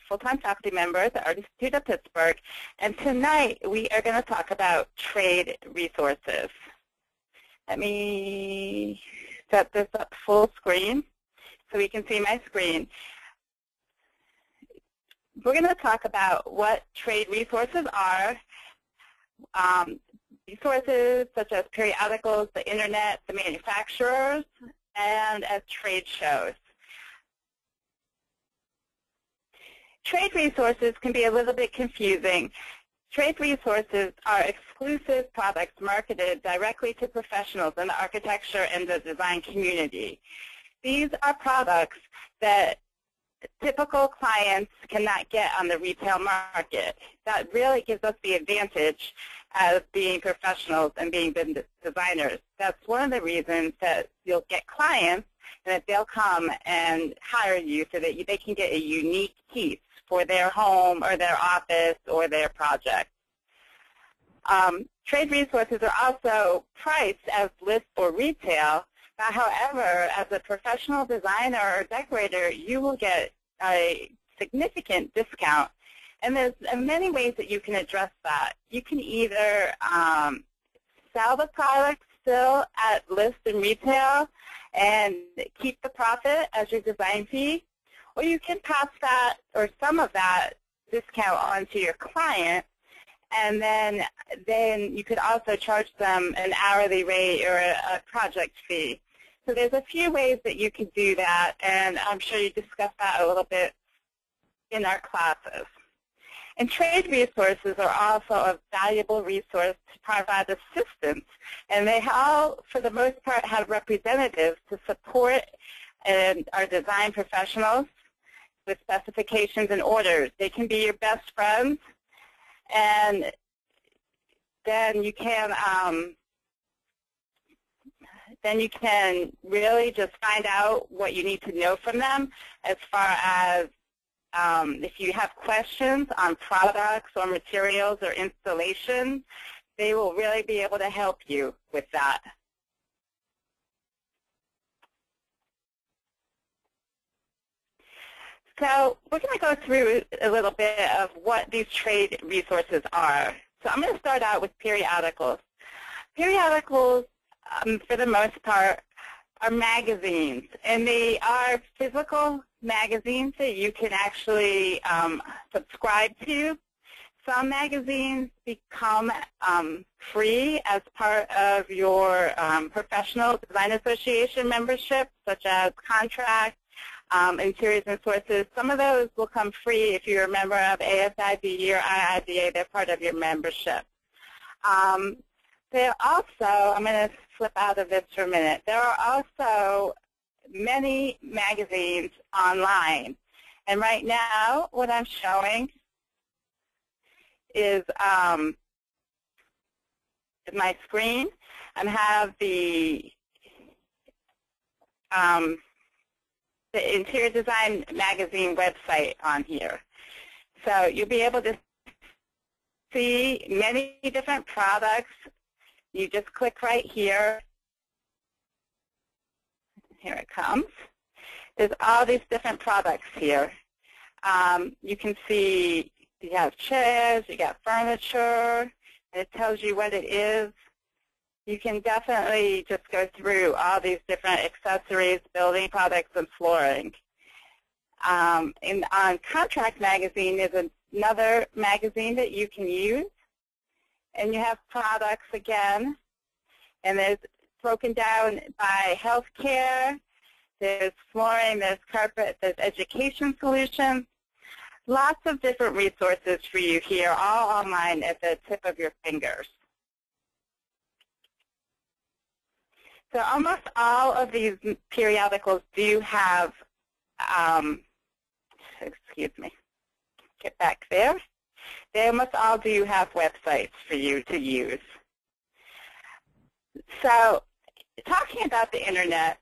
full-time faculty member at the Art Institute of Pittsburgh, and tonight we are going to talk about trade resources. Let me set this up full screen so we can see my screen. We're going to talk about what trade resources are, resources such as periodicals, the internet, the manufacturers, and as trade shows. Trade resources can be a little bit confusing. Trade resources are exclusive products marketed directly to professionals in the architecture and the design community. These are products that typical clients cannot get on the retail market. That really gives us the advantage as being professionals and being designers. That's one of the reasons that you'll get clients and that they'll come and hire you so that they can get a unique piece for their home or their office or their project. Trade resources are also priced as list or retail. However, as a professional designer or decorator, you will get a significant discount. And there's many ways that you can address that. You can either sell the product still at list and retail and keep the profit as your design fee, or you can pass that or some of that discount on to your client, and then you could also charge them an hourly rate or a project fee. So there's a few ways that you can do that, and I'm sure you discussed that a little bit in our classes. And trade resources are also a valuable resource to provide assistance, and they all, for the most part, have representatives to support our design professionals with specifications and orders. They can be your best friends, and then you can really just find out what you need to know from them as far as if you have questions on products or materials or installation, they will really be able to help you with that. So we're going to go through a little bit of what these trade resources are. So I'm going to start out with periodicals. Periodicals, for the most part, are magazines, and they are physical magazines that you can actually subscribe to. Some magazines become free as part of your professional design association membership, such as contract, interiors and sources. Some of those will come free if you're a member of ASIB or IIBA. They're part of your membership. There are also, I'm going to flip out of this for a minute, there are also many magazines online. And right now, what I'm showing is my screen. I have the Interior Design Magazine website on here. So you'll be able to see many different products. You just click right here. Here it comes. There's all these different products here. You can see you have chairs, you got furniture, and it tells you what it is. You can definitely just go through all these different accessories, building products, and flooring. On Contract Magazine is another magazine that you can use. And you have products again, and there's broken down by healthcare, there's flooring, there's carpet, there's education solutions. Lots of different resources for you here, all online at the tip of your fingers. So almost all of these periodicals do have, excuse me, get back there. They almost all do have websites for you to use. So talking about the internet,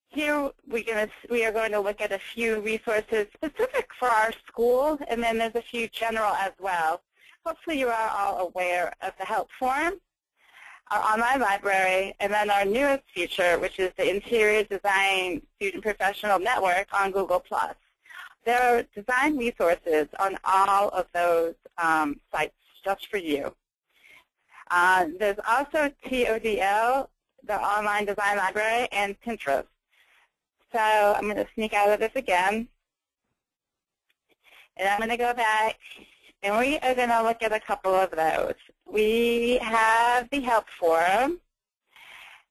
here we are going to look at a few resources specific for our school, and then there's a few general as well. Hopefully you are all aware of the help forum, our online library, and then our newest feature, which is the Interior Design Student Professional Network on Google+. there are design resources on all of those sites just for you. There's also TODL, the Online Design Library, and Pinterest. So I'm going to sneak out of this again. And I'm going to go back, and we are going to look at a couple of those. We have the help forum.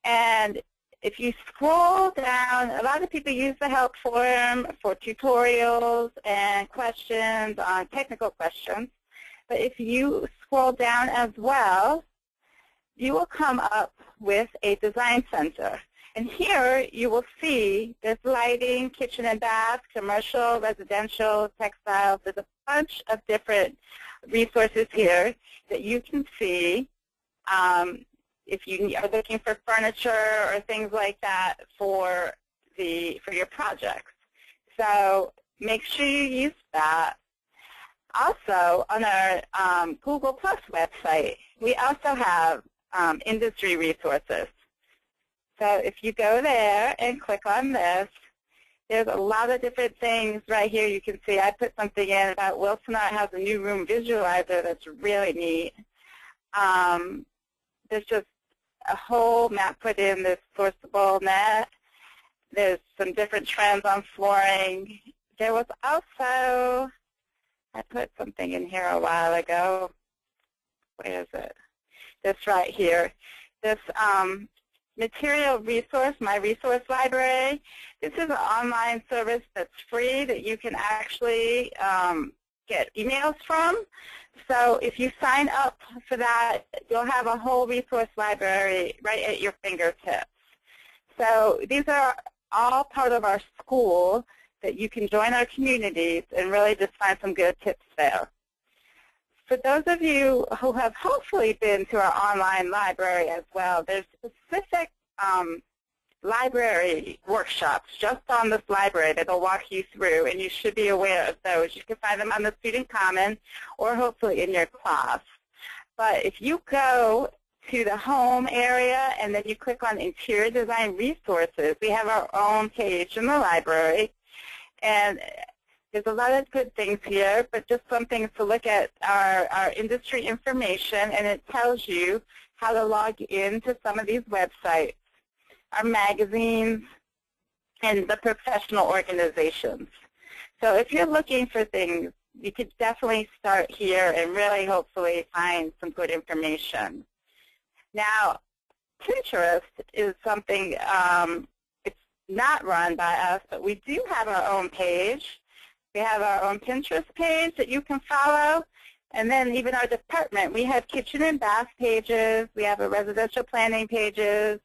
And if you scroll down, a lot of people use the help forum for tutorials and questions on technical questions. But if you scroll down as well, you will come up with a design center. And here you will see there's lighting, kitchen and bath, commercial, residential, textiles. There's a bunch of different resources here that you can see if you are looking for furniture or things like that for your projects. So make sure you use that. Also, on our Google Plus website, we also have industry resources. So if you go there and click on this, there's a lot of different things right here. You can see I put something in about Wilson Art has a new room visualizer that's really neat. There's just a whole map put in this sourceable net. There's some different trends on flooring. There was also, I put something in here a while ago. Where is it? This right here. This material resource, my resource library. This is an online service that's free that you can actually get emails from. So if you sign up for that, you'll have a whole resource library right at your fingertips. So these are all part of our school that you can join our communities and really just find some good tips there. For those of you who have hopefully been to our online library as well, there's specific library workshops just on this library that will walk you through, and you should be aware of those. You can find them on the Student Commons or hopefully in your class. But if you go to the home area and then you click on Interior Design Resources, we have our own page in the library. And there's a lot of good things here, but just some things to look at our industry information, and it tells you how to log into some of these websites, our magazines, and the professional organizations. So if you're looking for things, you could definitely start here and really hopefully find some good information. Now, Pinterest is something, it's not run by us, but we do have our own page. We have our own Pinterest page that you can follow, and then even our department. We have kitchen and bath pages. We have a residential planning pages,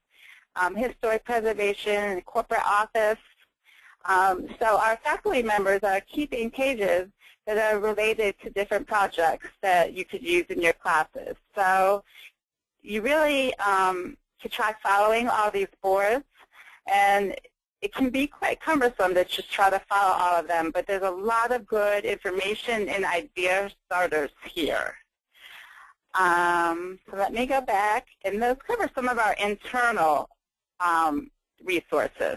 historic preservation, and corporate office. So our faculty members are keeping pages that are related to different projects that you could use in your classes. So you really could try following all these boards, and it can be quite cumbersome to just try to follow all of them, but there's a lot of good information and idea starters here. So let me go back, and those cover some of our internal resources.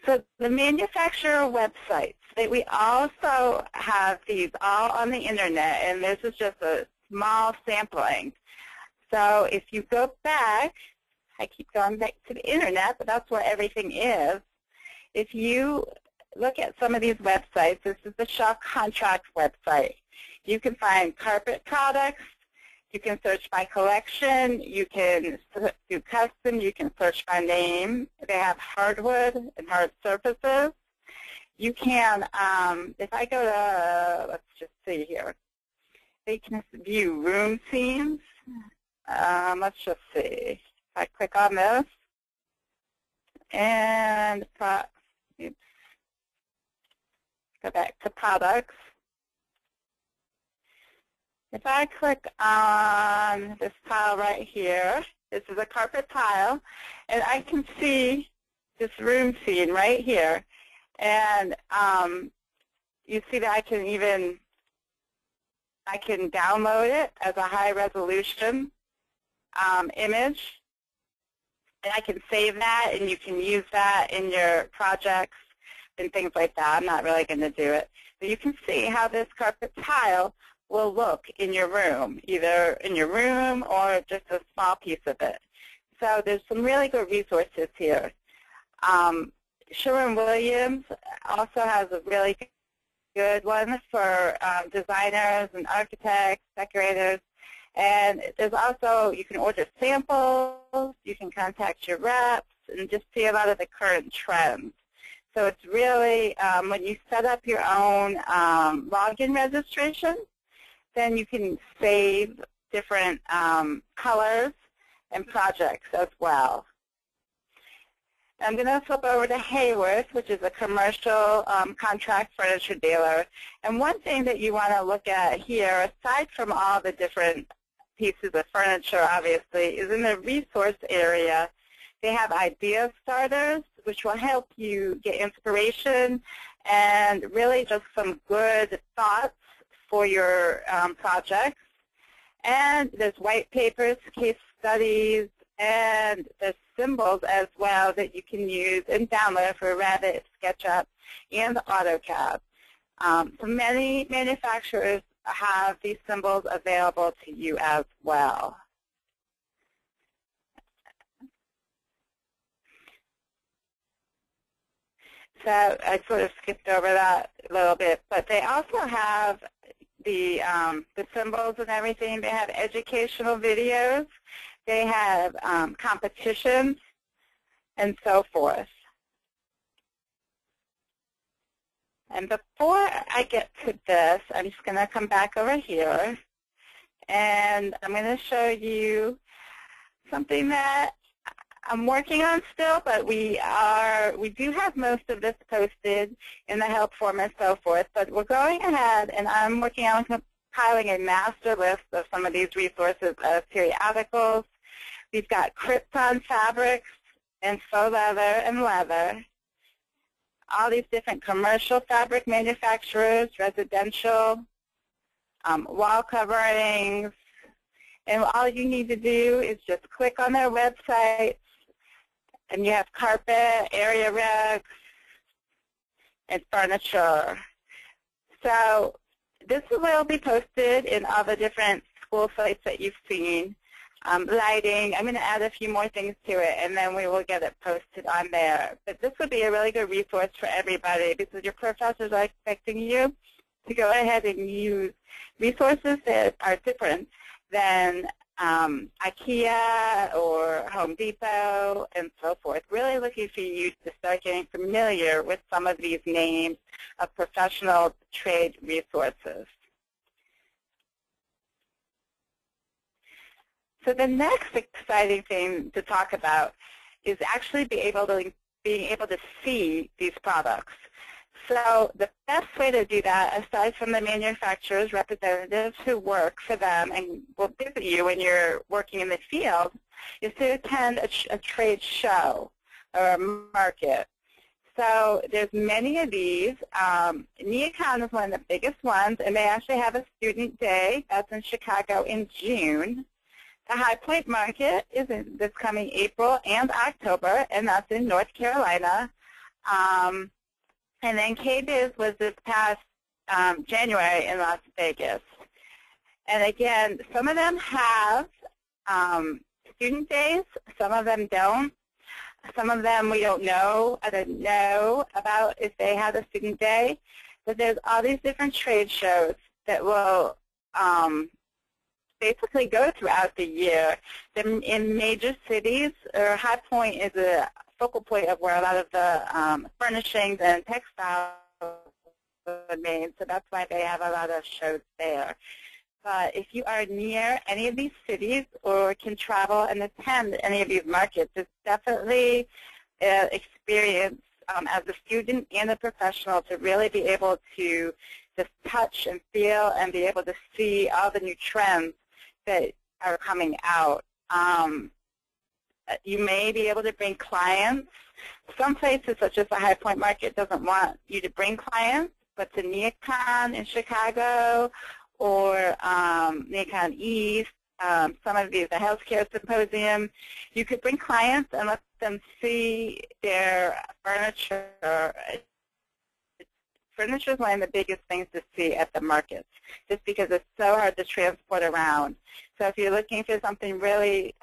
So the manufacturer websites, we also have these all on the internet, and this is just a small sampling. So if you go back, I keep going back to the internet, but that's where everything is. If you look at some of these websites, this is the Shaw Contract website. You can find carpet products. You can search by collection. You can do custom. You can search by name. They have hardwood and hard surfaces. You can, if I go to, let's just see here, they can view room scenes. Let's just see. I click on this, and oops, go back to products. If I click on this tile right here, this is a carpet tile, and I can see this room scene right here. And you see that I can download it as a high resolution image. And I can save that, and you can use that in your projects. and things like that. I'm not really going to do it. But you can see how this carpet tile will look in your room, either in your room or just a small piece of it. So there's some really good resources here. Sherwin-Williams also has a really good one for designers and architects, decorators. And there's also, you can order samples, you can contact your reps, and just see a lot of the current trends. So it's really, when you set up your own login registration, then you can save different colors and projects as well. I'm going to flip over to Hayworth, which is a commercial contract furniture dealer. And one thing that you want to look at here, aside from all the different pieces of furniture, obviously, is in the resource area. They have idea starters, which will help you get inspiration and really just some good thoughts for your projects. And there's white papers, case studies, and there's symbols as well that you can use and download for Revit, SketchUp, and AutoCAD. So many manufacturers have these symbols available to you as well. So I sort of skipped over that a little bit, but they also have the symbols and everything. They have educational videos. They have competitions and so forth. And before I get to this, I'm just going to come back over here, and I'm going to show you something that I'm working on still, but we do have most of this posted in the help form and so forth. But we're going ahead, and I'm working on compiling a master list of some of these resources of periodicals. We've got Krypton fabrics and faux leather and leather. All these different commercial fabric manufacturers, residential, wall coverings, and all you need to do is just click on their website, and you have carpet, area rugs, and furniture. So this will be posted in all the different school sites that you've seen. Lighting, I'm going to add a few more things to it, and then we will get it posted on there. But this would be a really good resource for everybody because your professors are expecting you to go ahead and use resources that are different than IKEA or Home Depot and so forth. Really looking for you to start getting familiar with some of these names of professional trade resources. So the next exciting thing to talk about is actually being able to see these products. So the best way to do that, aside from the manufacturer's representatives who work for them and will visit you when you're working in the field, is to attend a trade show or a market. So there's many of these. NeoCon is one of the biggest ones, and they actually have a student day. That's in Chicago in June. The High Point Market is in this coming April and October, and that's in North Carolina. And then KBIS was this past January in Las Vegas. And again, some of them have student days, some of them don't. Some of them we don't know. I don't know about if they have a student day. But there's all these different trade shows that will basically go throughout the year. In major cities, High Point is a focal point of where a lot of the furnishings and textiles are made, so that's why they have a lot of shows there. But if you are near any of these cities or can travel and attend any of these markets, it's definitely an experience as a student and a professional to really be able to just touch and feel and be able to see all the new trends that are coming out. You may be able to bring clients. Some places, such as the High Point Market, doesn't want you to bring clients, but to NeoCon in Chicago or NeoCon East, some of these, the healthcare symposium, you could bring clients and let them see their furniture furniture is one of the biggest things to see at the markets, just because it's so hard to transport around. So if you're looking for something really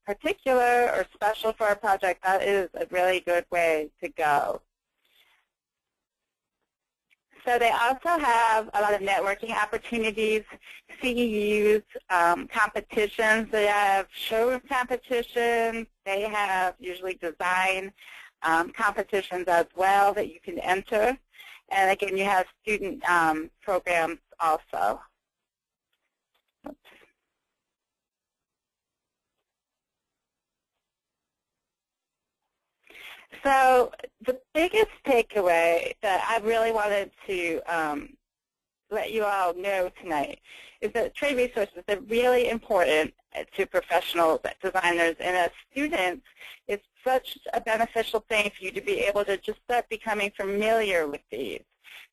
particular or special for a project, that is a really good way to go. So they also have a lot of networking opportunities, CEUs, competitions. They have showroom competitions. They have usually design competitions as well that you can enter. And again, you have student programs also. Oops. So the biggest takeaway that I really wanted to let you all know tonight is that trade resources are really important to professional designers, and as students, it's such a beneficial thing for you to be able to just start becoming familiar with these,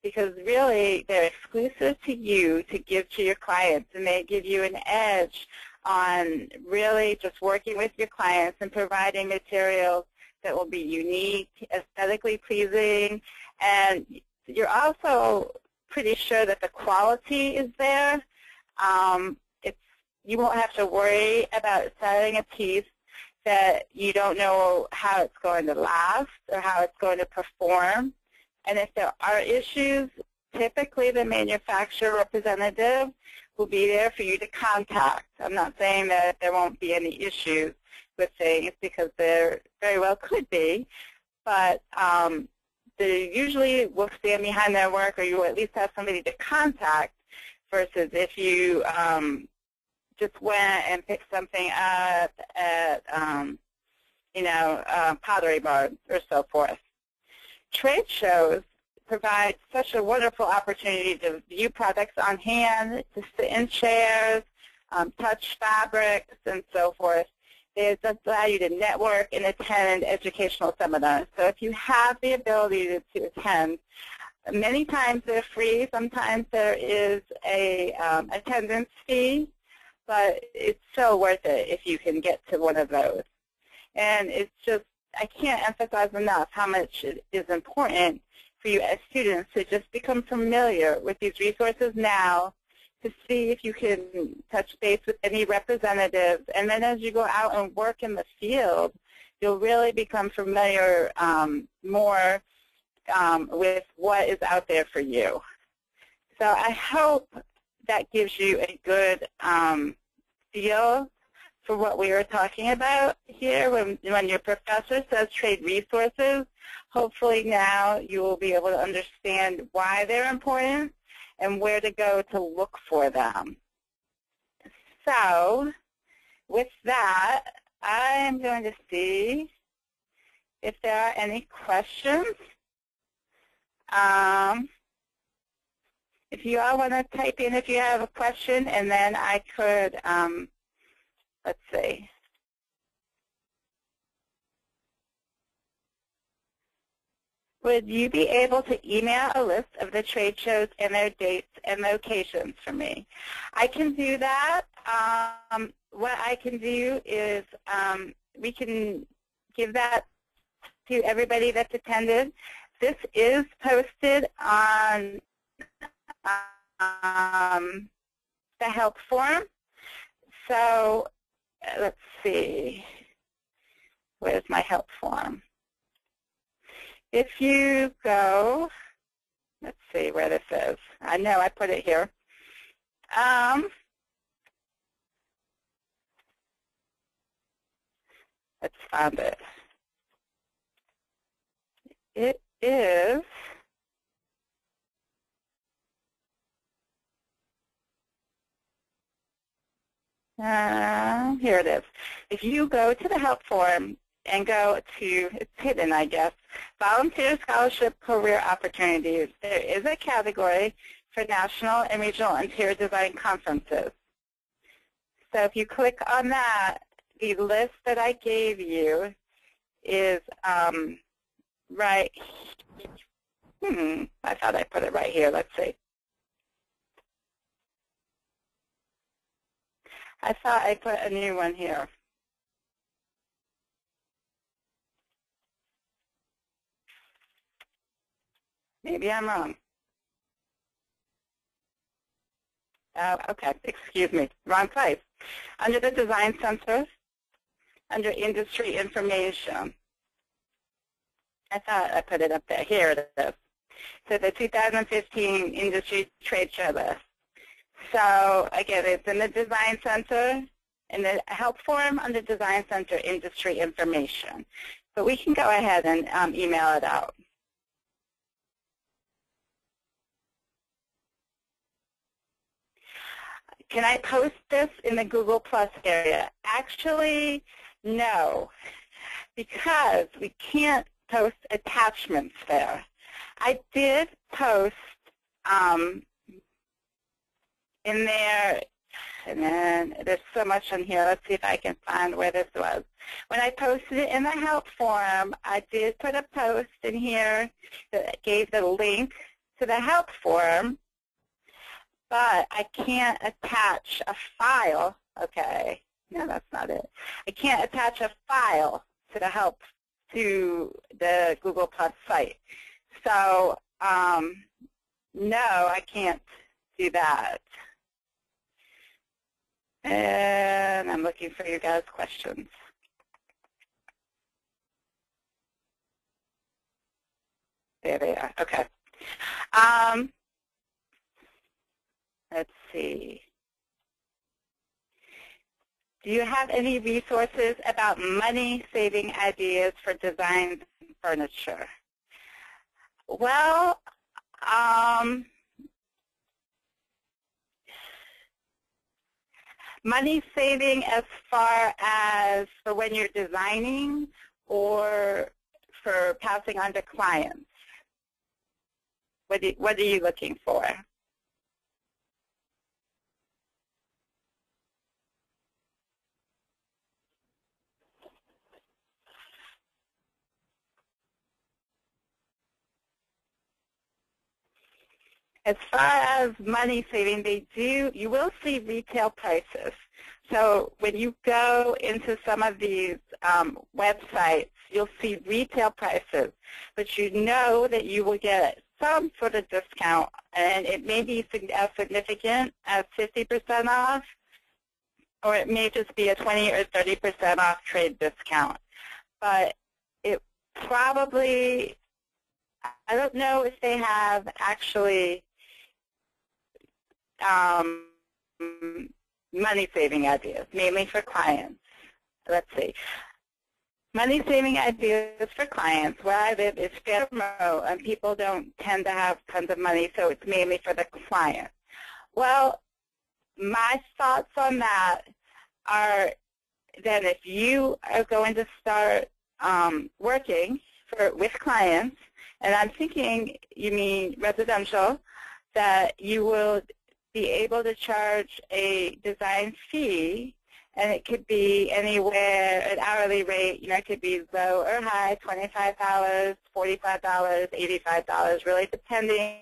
because really they're exclusive to you to give to your clients, and they give you an edge on really just working with your clients and providing materials that will be unique, aesthetically pleasing, and you're also pretty sure that the quality is there. You won't have to worry about selling a piece that you don't know how it's going to last or how it's going to perform. And if there are issues, typically the manufacturer representative will be there for you to contact. I'm not saying that there won't be any issues with things, because there very well could be, but they usually will stand behind their work, or you will at least have somebody to contact, versus if you just went and picked something up at Pottery Barn or so forth. Trade shows provide such a wonderful opportunity to view products on hand, to sit in chairs, touch fabrics, and so forth. They just allow you to network and attend educational seminars. So if you have the ability to attend, many times they're free. Sometimes there is a attendance fee, but it's so worth it if you can get to one of those. And it's just, I can't emphasize enough how much it is important for you as students to just become familiar with these resources now, to see if you can touch base with any representatives. And then as you go out and work in the field, you'll really become familiar more with what is out there for you. So I hope that gives you a good feel for what we were talking about here. When your professor says trade resources, hopefully now you will be able to understand why they're important and where to go to look for them. So with that, I am going to see if there are any questions. If you all want to type in if you have a question, and then I could, let's see. Would you be able to email a list of the trade shows and their dates and locations for me? I can do that. What I can do is we can give that to everybody that's attended. This is posted on the help form. So let's see. Where's my help form? If you go, let's see where this is. I know I put it here. Let's find it. It is here it is. If you go to the help form and go to, it's hidden, I guess, Volunteer Scholarship Career Opportunities, there is a category for national and regional interior design conferences. So if you click on that, the list that I gave you is right here. I thought I put it right here. Let's see. I thought I put a new one here. Maybe I'm wrong. Okay, excuse me, wrong place. Under the Design Center, under Industry Information. I thought I put it up there. Here it is. So the 2015 Industry Trade Show list. So again, it's in the Design Center, in the Help Forum under Design Center Industry Information. So we can go ahead and email it out. Can I post this in the Google Plus area? Actually, no, because we can't post attachments there. I did post in there, and then there's so much on here. Let's see if I can find where this was. When I posted it in the Help Forum, I did put a post in here that gave the link to the Help Forum, but I can't attach a file. Okay, no, that's not it. I can't attach a file to the Help to the Google Plus site. So, no, I can't do that. And I'm looking for you guys' questions. There they are. Okay. Let's see. Do you have any resources about money-saving ideas for design furniture? Well, money saving as far as for when you're designing or for passing on to clients? What are you looking for? As far as money saving, you will see retail prices. So when you go into some of these websites, you'll see retail prices, but you know that you will get some sort of discount, and it may be as significant as 50% off, or it may just be a 20 or 30% off trade discount. But it probably, I don't know if they have actually money-saving ideas, mainly for clients. Let's see. Money-saving ideas for clients. Where I live is fairly remote, and people don't tend to have tons of money, so it's mainly for the client. Well, my thoughts on that are that if you are going to start working with clients, and I'm thinking you mean residential, that you will be able to charge a design fee, and it could be anywhere, an hourly rate, it could be low or high, $25, $45, $85, really depending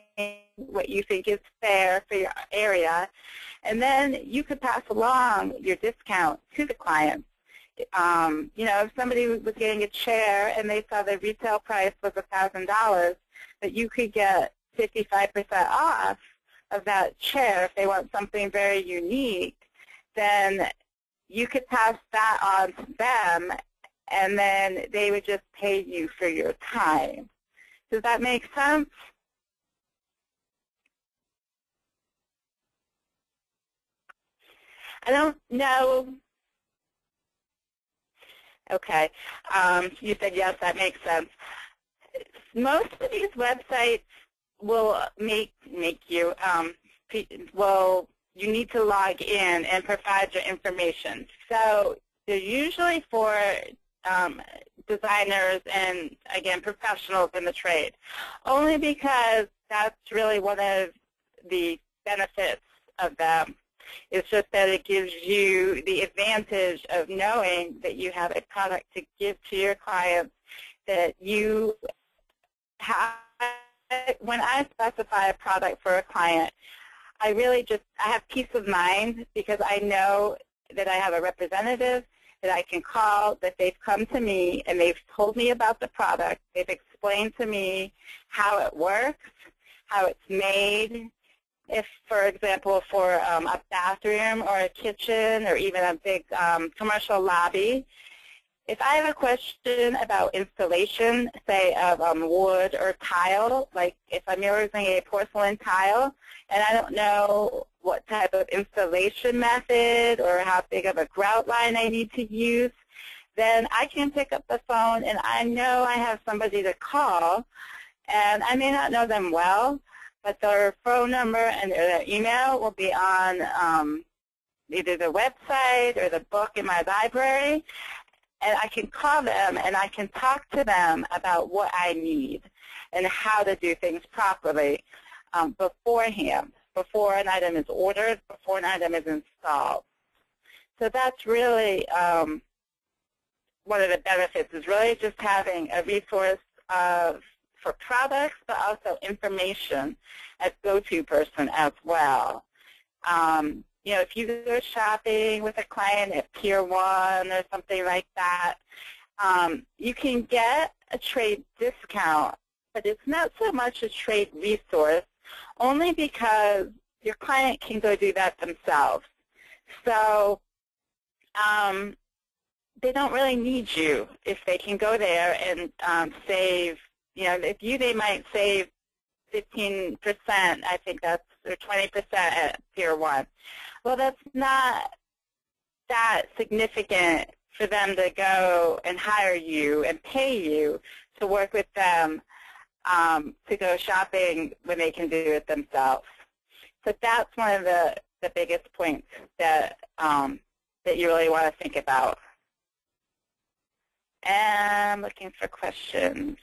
what you think is fair for your area. And then you could pass along your discount to the client. If somebody was getting a chair and they saw the retail price was $1,000, but you could get 55% off of that chair if they want something very unique, then you could pass that on to them, and then they would just pay you for your time. Does that make sense? I don't know. Okay. You said yes, that makes sense. Most of these websites will make you, you need to log in and provide your information. So they're usually for designers and, again, professionals in the trade, only because that's really one of the benefits of them. It's just that it gives you the advantage of knowing that you have a product to give to your clients that you have. When I specify a product for a client, I have peace of mind because I know that I have a representative that I can call, that they've come to me and they've told me about the product. They've explained to me how it works, how it's made, if, for example, for a bathroom or a kitchen or even a big commercial lobby, if I have a question about installation, say of wood or tile, like if I'm using a porcelain tile and I don't know what type of installation method or how big of a grout line I need to use, then I can pick up the phone and I know I have somebody to call, and I may not know them well, but their phone number and their email will be on either the website or the book in my library, and I can call them and I can talk to them about what I need and how to do things properly beforehand, before an item is ordered, before an item is installed. So that's really one of the benefits, is really just having a resource for products, but also information as go-to person as well. You know, if you go shopping with a client at Pier 1 or something like that, you can get a trade discount, but it's not so much a trade resource, only because your client can go do that themselves. So they don't really need you if they can go there and save, you know, they might save 15%, I think that's, or 20% at Pier 1. Well, that's not that significant for them to go and hire you and pay you to work with them to go shopping when they can do it themselves. So that's one of the biggest points that you really want to think about. And I'm looking for questions.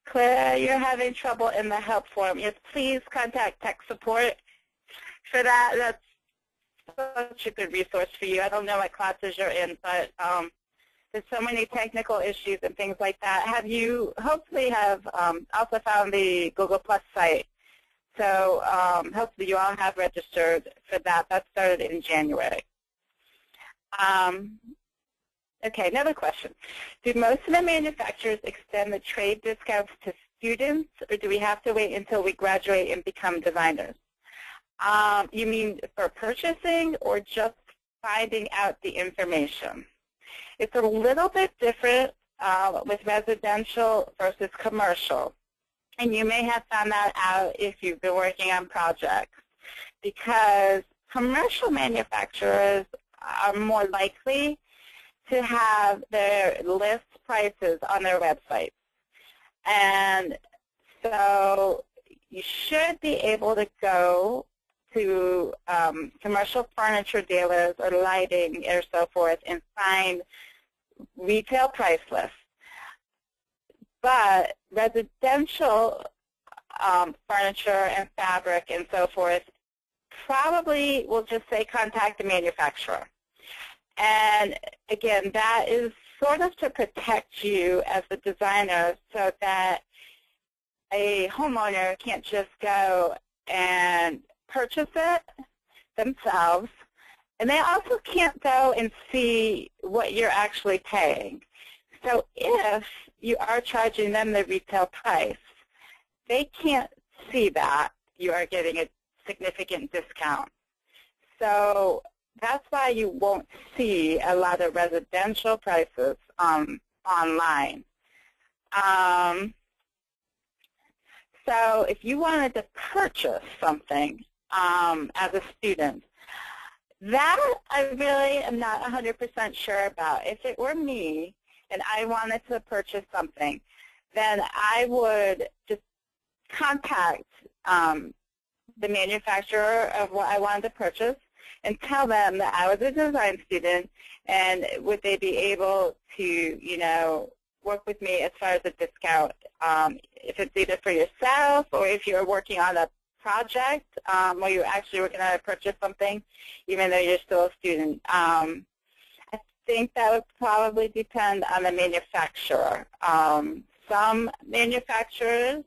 Claire, you're having trouble in the help form. Yes, please contact tech support for that. That's such a good resource for you. I don't know what classes you're in, but there's so many technical issues and things like that. Hopefully have also found the Google Plus site. So hopefully you all have registered for that. That started in January. Okay, another question. Do most of the manufacturers extend the trade discounts to students, or do we have to wait until we graduate and become designers? You mean for purchasing or just finding out the information? It's a little bit different with residential versus commercial. And you may have found that out if you've been working on projects, because commercial manufacturers are more likely to have their list prices on their websites. And so you should be able to go to commercial furniture dealers or lighting or so forth and find retail price lists. But residential furniture and fabric and so forth probably will just say contact the manufacturer. And again, that is sort of to protect you as a designer so that a homeowner can't just go and purchase it themselves. And they also can't go and see what you're actually paying. So if you are charging them the retail price, they can't see that you are getting a significant discount. So that's why you won't see a lot of residential prices online. So if you wanted to purchase something as a student, that I really am not 100% sure about. If it were me and I wanted to purchase something, then I would just contact the manufacturer of what I wanted to purchase and tell them that I was a design student, and would they be able to, you know, work with me as far as a discount, if it's either for yourself or if you're working on a project where you actually were going to purchase something, even though you're still a student. I think that would probably depend on the manufacturer. Some manufacturers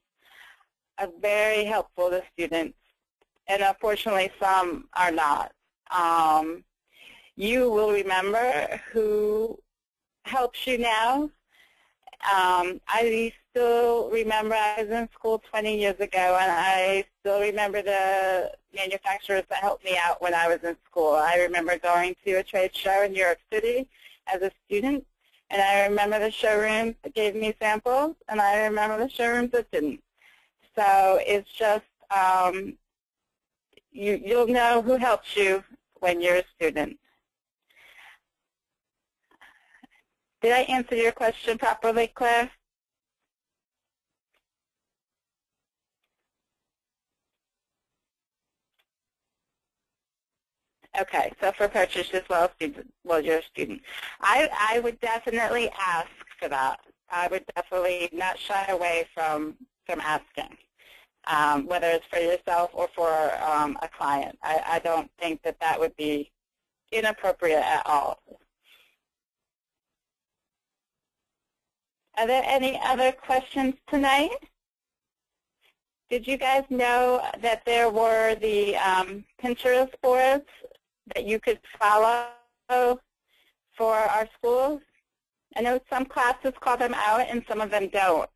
are very helpful to students, and unfortunately some are not. You will remember who helps you now, I still remember I was in school 20 years ago, and I still remember the manufacturers that helped me out when I was in school. I remember going to a trade show in New York City as a student, and I remember the showrooms that gave me samples, and I remember the showrooms that didn't. So it's just, you'll know who helps you when you're a student. Did I answer your question properly, Claire? Okay, so for purchase as well as you're a student. I would definitely ask for that. I would definitely not shy away from asking, whether it's for yourself or for a client. I don't think that that would be inappropriate at all. Are there any other questions tonight? Did you guys know that there were the Pinterest boards that you could follow for our schools? I know some classes call them out and some of them don't.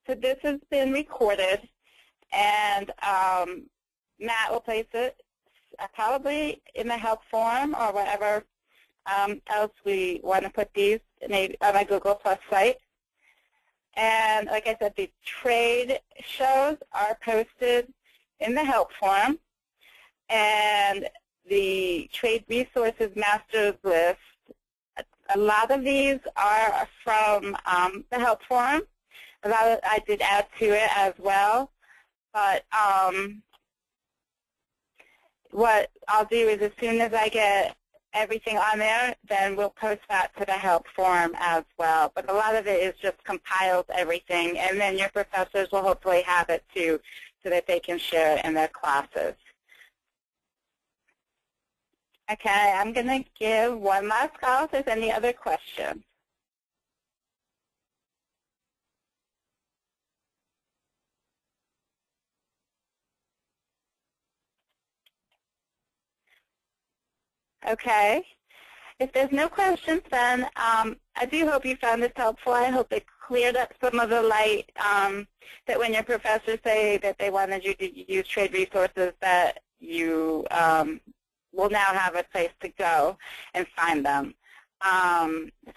So this has been recorded, and Matt will place it probably in the help form or whatever else we want to put these on my Google Plus site. And like I said, the trade shows are posted in the help form, and the trade resources masters list, a lot of these are from the help form. A lot of, I did add to it as well, but what I'll do is as soon as I get everything on there, then we'll post that to the help form as well. But a lot of it is just compiles everything, and then your professors will hopefully have it too so that they can share it in their classes. Okay, I'm going to give one last call if there's any other questions. Okay. If there's no questions, then I do hope you found this helpful. I hope it cleared up some of the light that when your professors say that they wanted you to use trade resources, that you will now have a place to go and find them.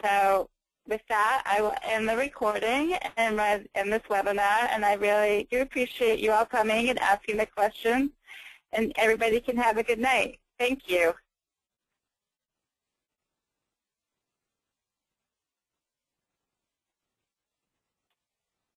So with that, I will end the recording and end this webinar, and I really do appreciate you all coming and asking the questions, and everybody can have a good night. Thank you.